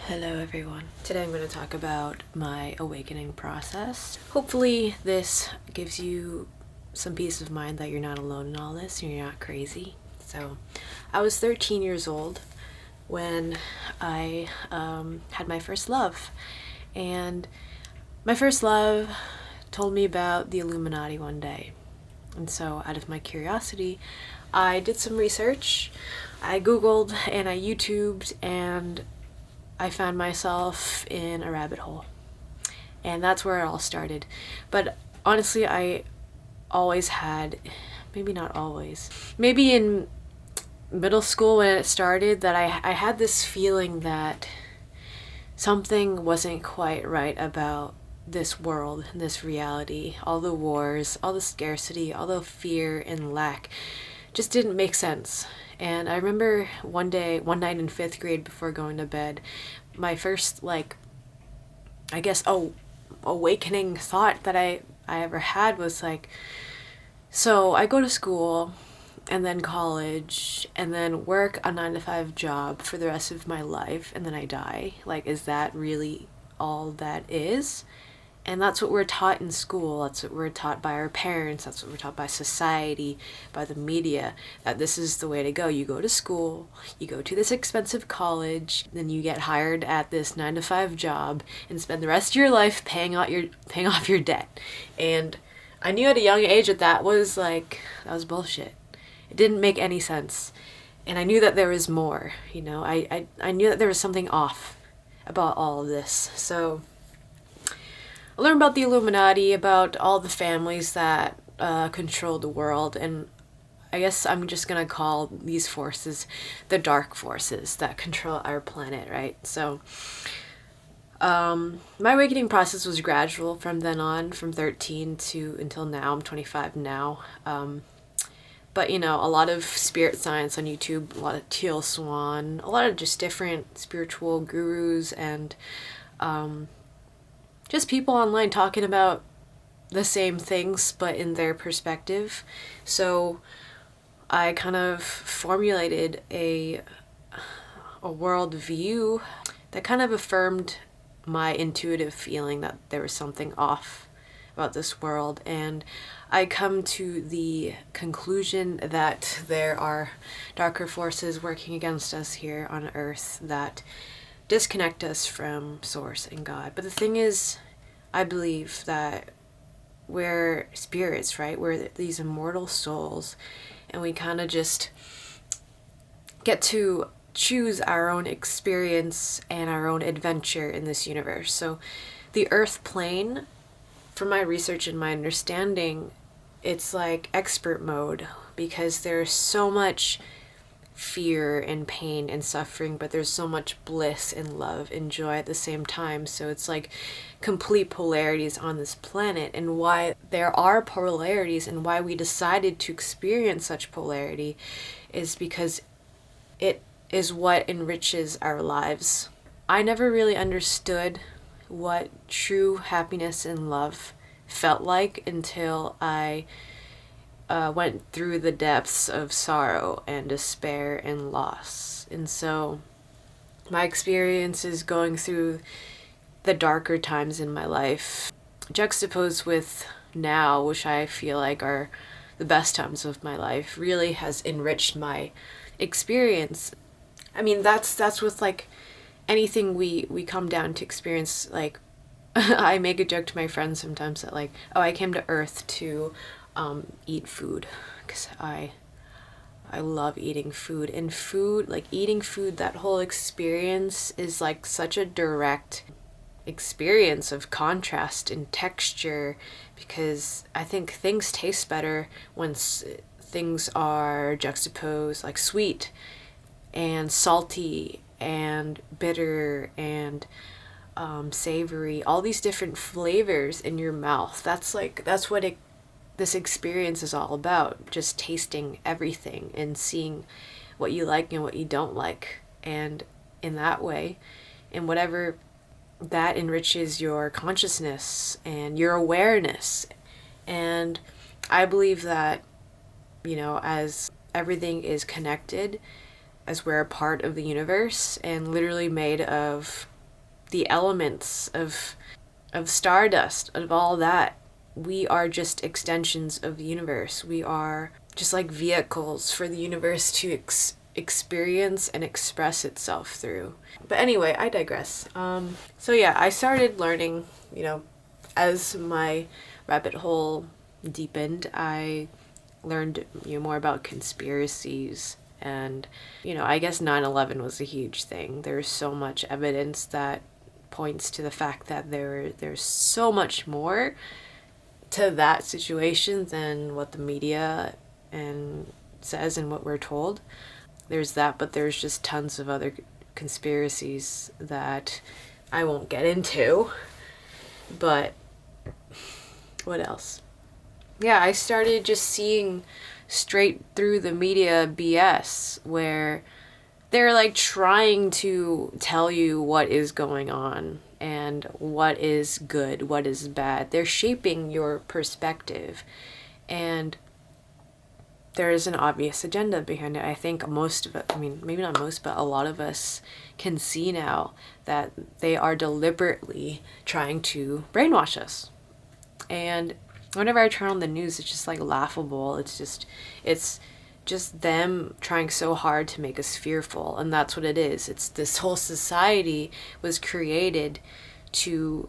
Hello everyone. Today I'm going to talk about my awakening process. Hopefully this gives you some peace of mind that you're not alone in all this and you're not crazy. So I was 13 years old when I had my first love, and my first love told me about the Illuminati one day. And so out of my curiosity, I did some research. I googled and I YouTubed, and I found myself in a rabbit hole. And that's where it all started. But honestly, I always had, maybe not always, maybe in middle school when it started, that I had this feeling that something wasn't quite right about this world, this reality. All the wars, all the scarcity, all the fear and lack just didn't make sense. And I remember one night in 5th grade before going to bed, my first, awakening thought that I ever had was like, so I go to school and then college and then work a 9-to-5 job for the rest of my life and then I die. Like, is that really all that is? And that's what we're taught in school. That's what we're taught by our parents. That's what we're taught by society, by the media, that this is the way to go. You go to school, you go to this expensive college, then you get hired at this 9-to-5 job and spend the rest of your life paying off your debt. And I knew at a young age that was bullshit. It didn't make any sense. And I knew that there was more, I knew that there was something off about all of this. So I learned about the Illuminati, about all the families that control the world, and I guess I'm just gonna call these forces the dark forces that control our planet, right? So my awakening process was gradual from then on, from 13 to until now. I'm 25 now. But a lot of spirit science on YouTube, a lot of Teal Swan, a lot of just different spiritual gurus, and just people online talking about the same things but in their perspective. So I kind of formulated a world view that kind of affirmed my intuitive feeling that there was something off about this world. And I come to the conclusion that there are darker forces working against us here on Earth that disconnect us from Source and God. But the thing is, I believe that we're spirits, right? We're these immortal souls, and we kind of just get to choose our own experience and our own adventure in this universe. So the Earth plane, from my research and my understanding, it's like expert mode, because there's so much fear and pain and suffering, but there's so much bliss and love and joy at the same time. So it's like complete polarities on this planet. And why there are polarities and why we decided to experience such polarity is because it is what enriches our lives. I never really understood what true happiness and love felt like until I went through the depths of sorrow and despair and loss. And so my experiences going through the darker times in my life, juxtaposed with now, which I feel like are the best times of my life, really has enriched my experience. I mean, that's with like anything we come down to experience. Like I make a joke to my friends sometimes that like, oh, I came to Earth to eat food, because I love eating food. And food, like eating food, that whole experience is like such a direct experience of contrast and texture, because I think things taste better when things are juxtaposed, like sweet and salty and bitter and savory, all these different flavors in your mouth. That's what this experience is all about, just tasting everything and seeing what you like and what you don't like. And in that way, in whatever that enriches your consciousness and your awareness. And I believe that, as everything is connected, as we're a part of the universe and literally made of the elements of stardust, of all that. We are just extensions of the universe. We are just like vehicles for the universe to experience and express itself through. But anyway, I digress. So yeah, I started learning, as my rabbit hole deepened, I learned more about conspiracies. And, I guess 9/11 was a huge thing. There's so much evidence that points to the fact that there's so much more to that situation than what the media and says and what we're told. There's that, but there's just tons of other conspiracies that I won't get into. But what else? Yeah, I started just seeing straight through the media BS where they're like trying to tell you what is going on and what is good, what is bad. They're shaping your perspective, and there is an obvious agenda behind it. I think most of it, maybe not most, but a lot of us can see now that they are deliberately trying to brainwash us. And whenever I turn on the news, it's just like laughable. It's just them trying so hard to make us fearful, and that's what it is. It's this whole society was created to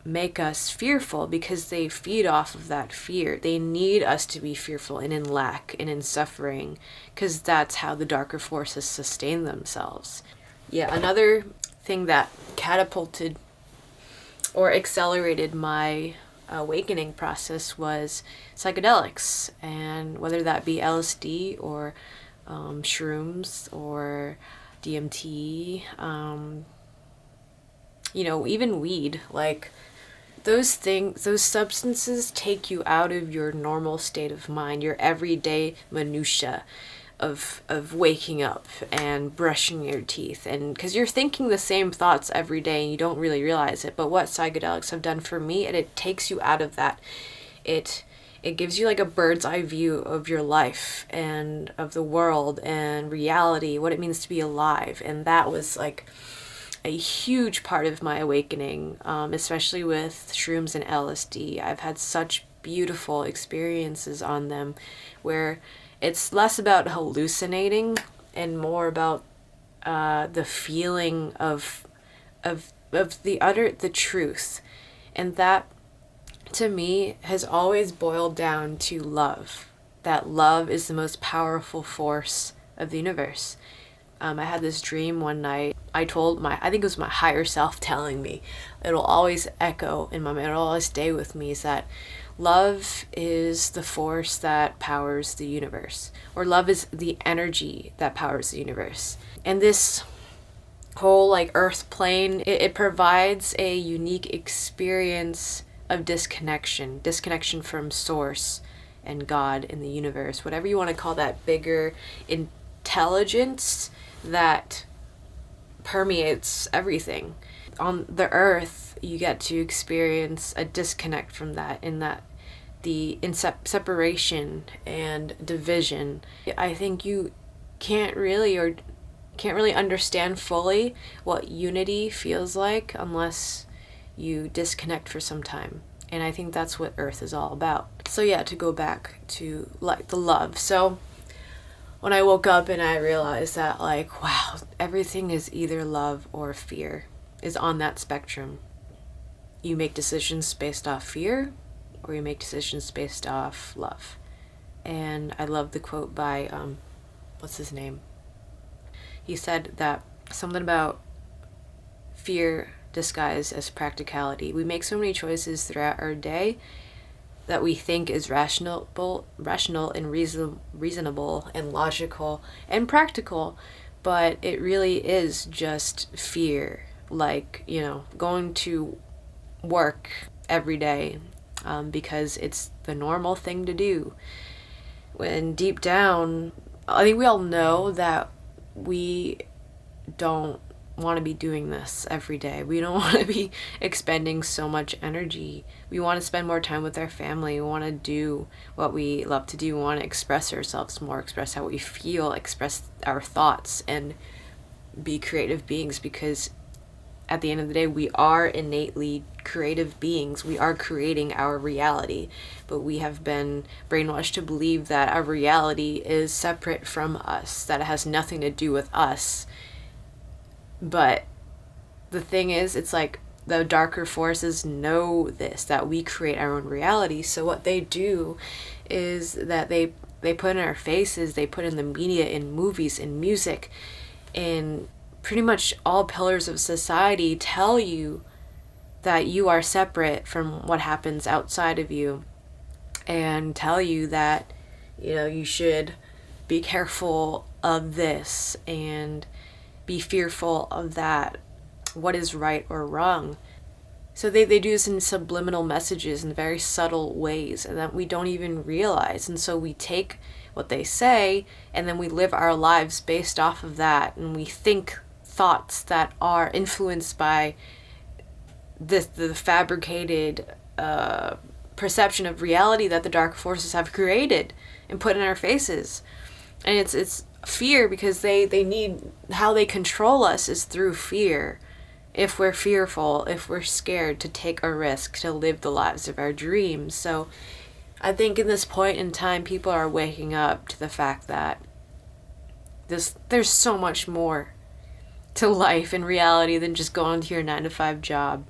make us fearful because they feed off of that fear. They need us to be fearful and in lack and in suffering, because that's how the darker forces sustain themselves. Yeah, another thing that catapulted or accelerated my awakening process was psychedelics, and whether that be LSD or shrooms or DMT, even weed. Like those substances take you out of your normal state of mind, your everyday minutia of waking up and brushing your teeth, and because you're thinking the same thoughts every day and you don't really realize it. But what psychedelics have done for me, it takes you out of that. It gives you like a bird's eye view of your life and of the world and reality, what it means to be alive. And that was like a huge part of my awakening, especially with shrooms and LSD. I've had such beautiful experiences on them where it's less about hallucinating and more about the feeling of the truth. And that, to me, has always boiled down to love. That love is the most powerful force of the universe. I had this dream one night. I think it was my higher self telling me, it'll always echo in my mind, it'll always stay with me, is that love is the force that powers the universe, or love is the energy that powers the universe. And this whole like earth plane, it provides a unique experience of disconnection from source and God in the universe, whatever you want to call that bigger intelligence that permeates everything. On the earth, you get to experience a disconnect from that, in that in separation and division. I think you can't really understand fully what unity feels like unless you disconnect for some time. And I think that's what Earth is all about. So yeah, to go back to like the love. So when I woke up and I realized that like, wow, everything is either love or fear, is on that spectrum. You make decisions based off fear, or you make decisions based off love. And I love the quote by, what's his name? He said that something about fear disguised as practicality. We make so many choices throughout our day that we think is rational and reasonable and logical and practical, but it really is just fear. Like, going to work every day because it's the normal thing to do. When deep down, I think we all know that we don't want to be doing this every day. We don't want to be expending so much energy. We want to spend more time with our family. We want to do what we love to do. We want to express ourselves more, express how we feel, express our thoughts, and be creative beings, because at the end of the day, we are innately creative beings. We are creating our reality, but we have been brainwashed to believe that our reality is separate from us, that it has nothing to do with us. But the thing is, it's like the darker forces know this, that we create our own reality. So what they do is that they put in our faces, they put in the media, in movies, in music, in pretty much all pillars of society, tell you that you are separate from what happens outside of you, and tell you that, you know, you should be careful of this and be fearful of that, what is right or wrong. So they do this in subliminal messages in very subtle ways, and that we don't even realize. And so we take what they say, and then we live our lives based off of that, and we think thoughts that are influenced by the fabricated perception of reality that the dark forces have created and put in our faces. And it's fear, because they need, how they control us is through fear. If we're fearful, if we're scared to take a risk, to live the lives of our dreams. So I think in this point in time, people are waking up to the fact that there's so much more to life and reality than just going to your 9-to-5 job.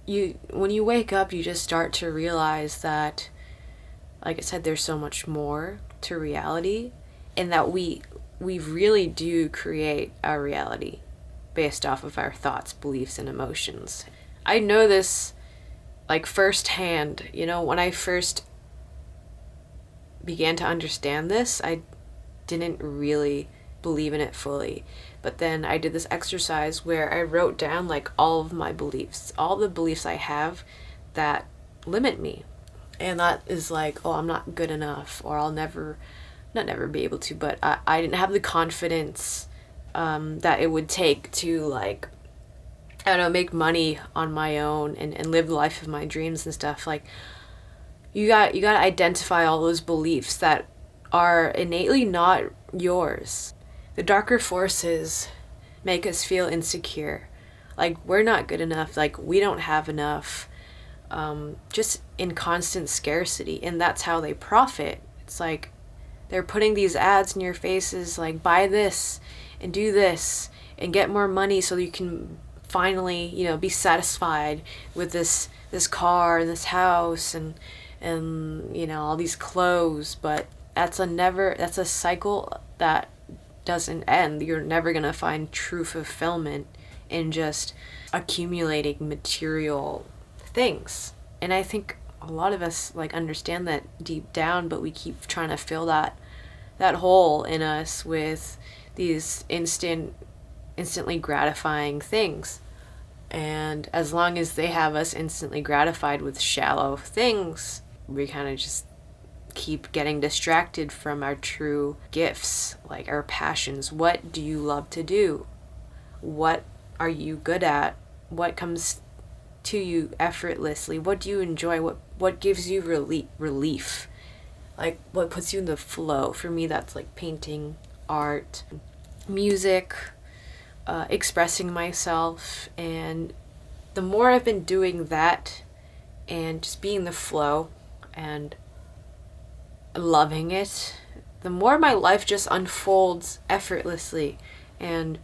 When you wake up, you just start to realize that, like I said, there's so much more to reality, and that we really do create our reality based off of our thoughts, beliefs, and emotions. I know this like firsthand. You know, when I first began to understand this, I didn't really believe in it fully. But then I did this exercise where I wrote down like all of my beliefs, all the beliefs I have that limit me. And that is like, oh, I'm not good enough, or I'll never be able to, but I didn't have the confidence that it would take to, like, I don't know, make money on my own and live the life of my dreams and stuff. Like, you got to identify all those beliefs that are innately not yours. The darker forces make us feel insecure, like we're not good enough, like we don't have enough, just in constant scarcity. And that's how they profit. It's like they're putting these ads in your faces, like, buy this and do this and get more money so you can finally, you know, be satisfied with this car and this house and you know, all these clothes. But that's a cycle that doesn't end. You're never gonna find true fulfillment in just accumulating material things. And I think a lot of us like understand that deep down, but we keep trying to fill that hole in us with these instantly gratifying things. And as long as they have us instantly gratified with shallow things, we kind of just keep getting distracted from our true gifts, like our passions. What do you love to do? What are you good at? What comes to you effortlessly? What do you enjoy? What gives you relief? Like, what puts you in the flow? For me, that's like painting, art, music, expressing myself. And the more I've been doing that and just being in the flow and loving it, the more my life just unfolds effortlessly, and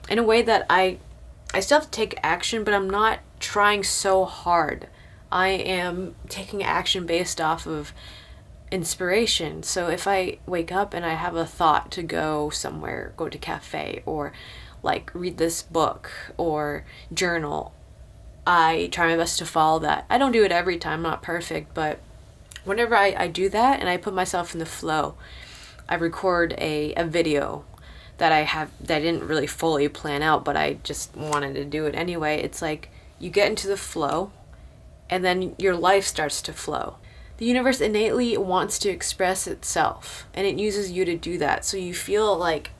in a way that I still have to take action, but I'm not trying so hard. I am taking action based off of inspiration. So if I wake up and I have a thought to go somewhere, go to a cafe, or like read this book or journal, I try my best to follow that. I don't do it every time, I'm not perfect, but whenever I do that and I put myself in the flow, I record a video that I didn't really fully plan out, but I just wanted to do it anyway. It's like you get into the flow and then your life starts to flow. The universe innately wants to express itself, and it uses you to do that. So you feel like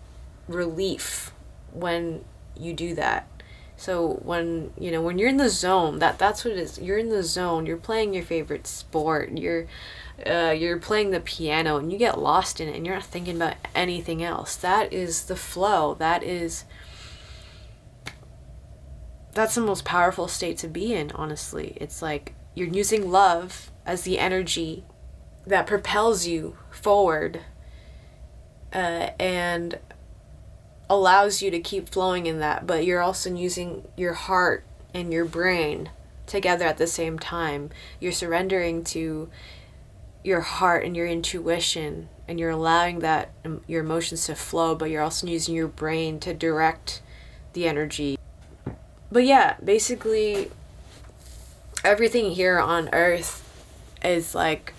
relief when you do that. So when you're in the zone, that's what it is. You're in the zone. You're playing your favorite sport. You're playing the piano, and you get lost in it, and you're not thinking about anything else. That is the flow. That's that's the most powerful state to be in, honestly. It's like you're using love as the energy that propels you forward, and allows you to keep flowing in that, but you're also using your heart and your brain together at the same time. You're surrendering to your heart and your intuition, and you're allowing that your emotions to flow, but you're also using your brain to direct the energy. But yeah, basically everything here on earth is like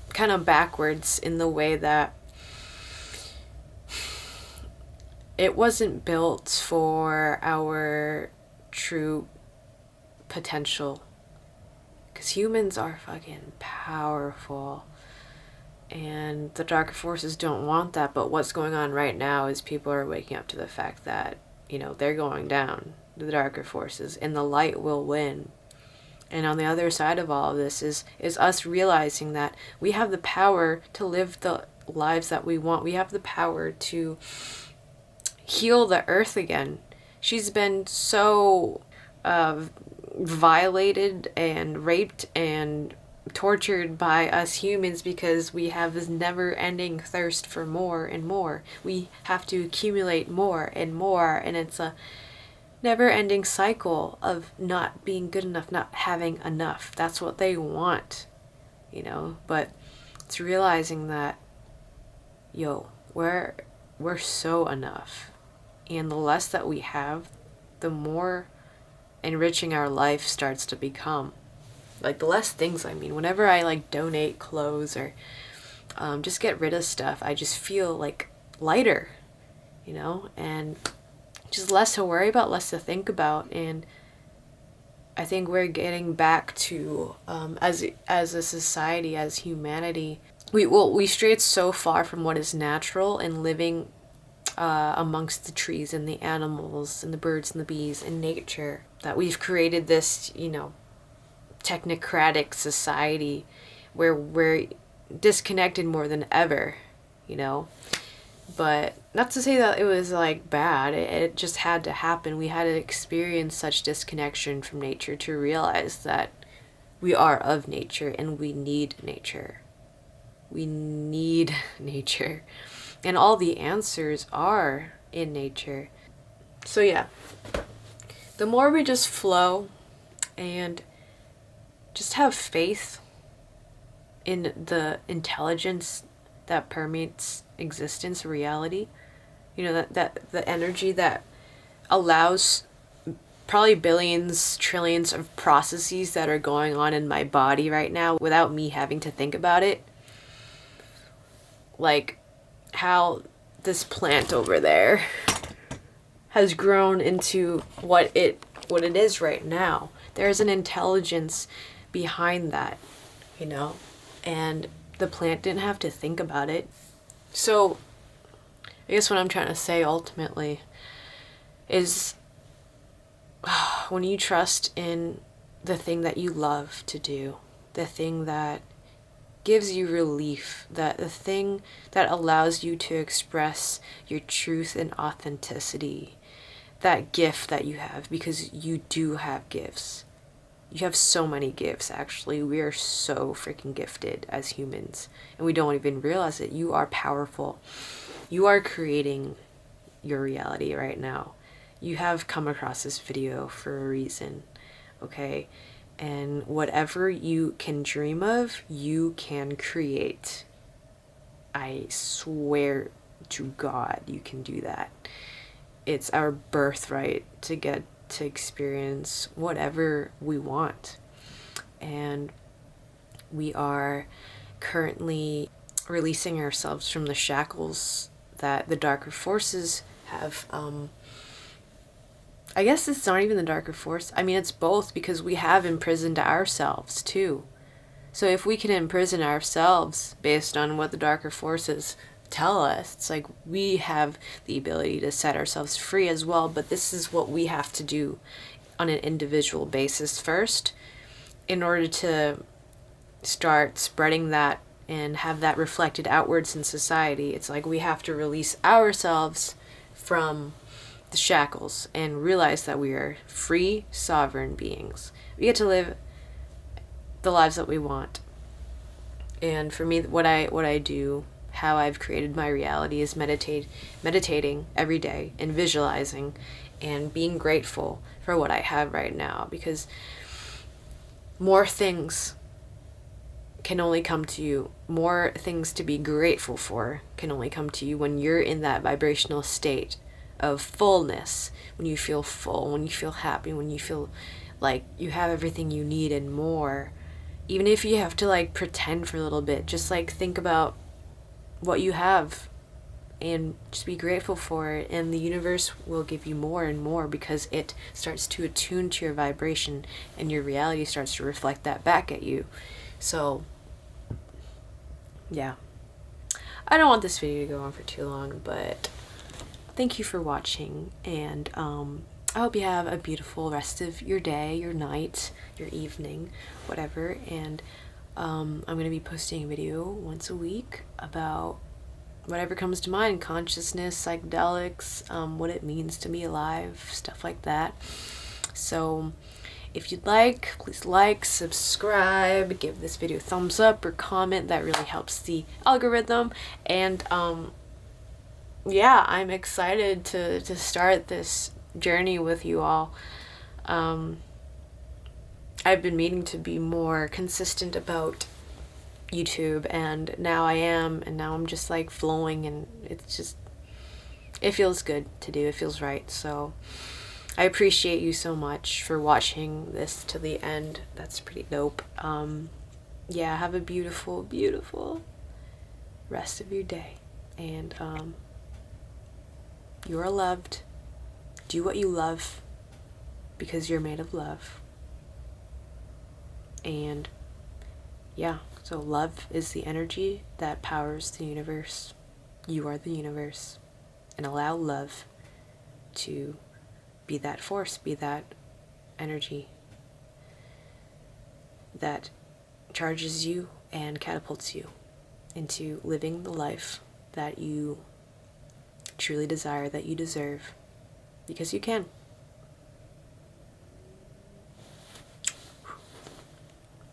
kind of backwards in the way that it wasn't built for our true potential. Because humans are fucking powerful. And the darker forces don't want that. But what's going on right now is people are waking up to the fact that, you know, they're going down, the darker forces, and the light will win. And on the other side of all of this is us realizing that we have the power to live the lives that we want. We have the power to heal the earth again. She's been so violated and raped and tortured by us humans because we have this never-ending thirst for more and more. We have to accumulate more and more, and it's a never-ending cycle of not being good enough, not having enough. That's what they want, you know. But it's realizing that, yo, we're so enough, and the less that we have, the more enriching our life starts to become. Like, the less things, I mean, whenever I like donate clothes or just get rid of stuff, I just feel like lighter, you know, and just less to worry about, less to think about. And I think we're getting back to, as a society, as humanity, we strayed so far from what is natural and living amongst the trees and the animals and the birds and the bees and nature, that we've created this, you know, technocratic society where we're disconnected more than ever, you know. But not to say that it was like bad, it just had to happen. We had to experience such disconnection from nature to realize that we are of nature and we need nature. We need nature. And all the answers are in nature. So yeah, the more we just flow and just have faith in the intelligence that permeates existence, reality, you know, that the energy that allows probably billions, trillions of processes that are going on in my body right now without me having to think about it. Like how this plant over there has grown into what it is right now. There's an intelligence behind that, you know, and the plant didn't have to think about it. So I guess what I'm trying to say ultimately is when you trust in the thing that you love to do, the thing that gives you relief, that the thing that allows you to express your truth and authenticity, that gift that you have, because you do have gifts. You have so many gifts, actually. We are so freaking gifted as humans, and we don't even realize it. You are powerful. You are creating your reality right now. You have come across this video for a reason, okay? And whatever you can dream of, you can create. I swear to God, you can do that. It's our birthright to get to experience whatever we want. And we are currently releasing ourselves from the shackles that the darker forces have. I guess it's not even the darker force. I mean, it's both, because we have imprisoned ourselves too. So if we can imprison ourselves based on what the darker forces tell us, it's like we have the ability to set ourselves free as well. But this is what we have to do on an individual basis first in order to start spreading that and have that reflected outwards in society. It's like we have to release ourselves from the shackles and realize that we are free, sovereign beings. We get to live the lives that we want. And for me, what I do, how I've created my reality, is meditating every day and visualizing and being grateful for what I have right now, because more things can only come to you. More things to be grateful for can only come to you when you're in that vibrational state of fullness, when you feel full, when you feel happy, when you feel like you have everything you need and more. Even if you have to like pretend for a little bit, just like think about what you have and just be grateful for it, and the universe will give you more and more, because it starts to attune to your vibration and your reality starts to reflect that back at you. So yeah, I don't want this video to go on for too long, but thank you for watching, and I hope you have a beautiful rest of your day, your night, your evening, whatever. And I'm going to be posting a video once a week about whatever comes to mind: consciousness, psychedelics, what it means to be alive, stuff like that. So if you'd like, please like, subscribe, give this video a thumbs up or comment. That really helps the algorithm. And yeah, I'm excited to start this journey with you all. I've been meaning to be more consistent about YouTube, and now I am, and now I'm just like flowing, and it feels good to do. It feels right. So I appreciate you so much for watching this to the end. That's pretty dope. Yeah, have a beautiful, beautiful rest of your day, and you are loved. Do what you love, because you're made of love. And yeah, so love is the energy that powers the universe. You are the universe. And allow love to be that force, be that energy that charges you and catapults you into living the life that you truly desire, that you deserve, because you can.